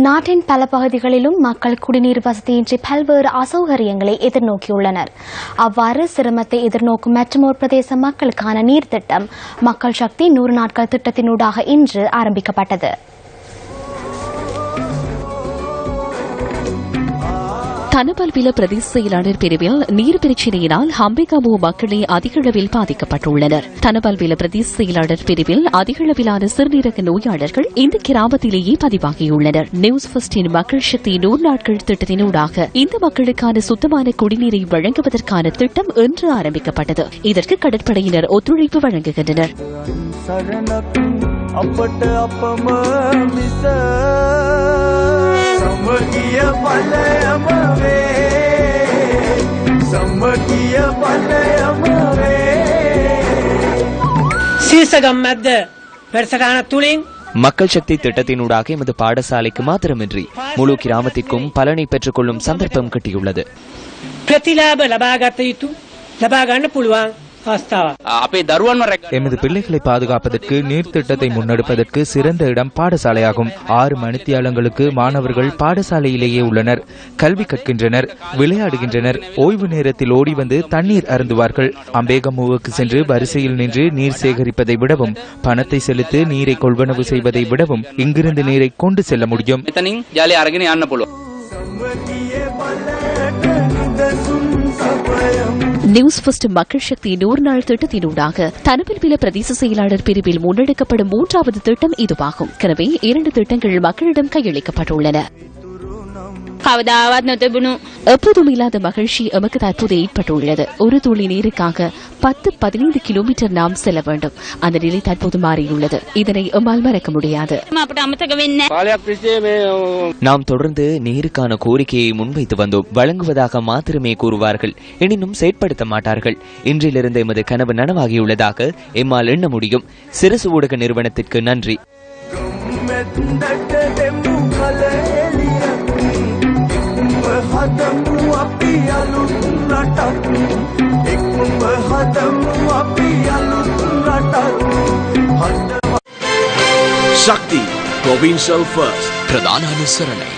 நாட்டின் பல பகுதிகளிலும் மக்கள் குடிநீர் வசதியின்றி பல்வேறு அசௌகரியங்களை எதிர்நோக்கியுள்ளனர். அவ்வாறு சிரமத்தை எதிர்நோக்கும் மற்றொரு பிரதேச மக்களுக்கான நீர் திட்டம் மக்கள் சக்தி 100 நாட்கள் திட்டத்தினூடாக இன்று ஆரம்பிக்கப்பட்டது. தனபல்வில பிரதேச செயலாளர் பிரிவில் நீர் பிரச்சினையினால் ஹம்பிகமு மக்களே அதிகளவில் பாதிக்கப்பட்டுள்ளனர். தனபல்வில பிரதேச செயலாளர் பிரிவில் அதிகளவிலான சிறுநீரக நோயாளர்கள் இந்த கிராமத்திலேயே பதிவாகியுள்ளனர். நியூஸ் ஃபர்ஸ்டின் மக்கள் சக்தி 100 நாட்கள் திட்டத்தினூடாக இந்த மக்களுக்கான சுத்தமான குடிநீரை வழங்குவதற்கான திட்டம் இன்று ஆரம்பிக்கப்பட்டது. இதற்கு கடற்படையினர் ஒத்துழைப்பு வழங்குகின்றனர். மக்கள் சக்தி திட்டத்தினூடாக எமது பாடசாலைக்கு மாத்திரமின்றி முழு கிராமத்திற்கும் பலனை பெற்றுக் கொள்ளும் சந்தர்ப்பம் கிட்டியுள்ளது. எமது பிள்ளைகளை பாதுகாப்பதற்கு நீர் திட்டத்தை முன்னெடுப்பதற்கு சிறந்த இடம் பாடசாலையாகும். 6 மணித்தியாலங்களுக்கு மாணவர்கள் பாடசாலையிலேயே உள்ளனர். கல்வி கற்கின்றனர், விளையாடுகின்றனர். ஓய்வு நேரத்தில் ஓடி வந்து தண்ணீர் அருந்துவார்கள். அம்பேகமுவுக்கு சென்று வரிசையில் நின்று நீர் சேகரிப்பதை விடவும், பணத்தை செலுத்தி நீரை கொள்வனவு செய்வதை விடவும் இங்கிருந்து நீரை கொண்டு செல்ல முடியும். நியூஸ் ஃபர்ஸ்ட் மக்கள் சக்தி 100 நாள் திட்டத்தினூடாக தனபல்வில பிரதேச செயலாளர் பிரிவில் முன்னெடுக்கப்படும் 3வது திட்டம் இதுவாகும். எனவே 2 திட்டங்கள் மக்களிடம் கையளிக்கப்பட்டுள்ளன. எப்போதும் இல்லாத மகிழ்ச்சி எமக்கு தற்போது ஏற்பட்டுள்ளது. ஒரு துளி நீருக்காக 10-15 கிலோமீட்டர் நாம் செல்ல வேண்டும். அந்த நிலை தற்போது மாறியுள்ளது. இதனை எம்மால் மறக்க முடியாது. நாம் தொடர்ந்து நீருக்கான கோரிக்கையை முன்வைத்து வந்தோம். வழங்குவதாக மாத்திரமே கூறுவார்கள், எனினும் செயற்படுத்த மாட்டார்கள். இன்றிலிருந்து எமது கனவு நனவாகியுள்ளதாக எம்மால் எண்ண முடியும். சிரசு ஊடக நிறுவனத்திற்கு நன்றி. Shakti Provincial First பிரதான அனுசரணை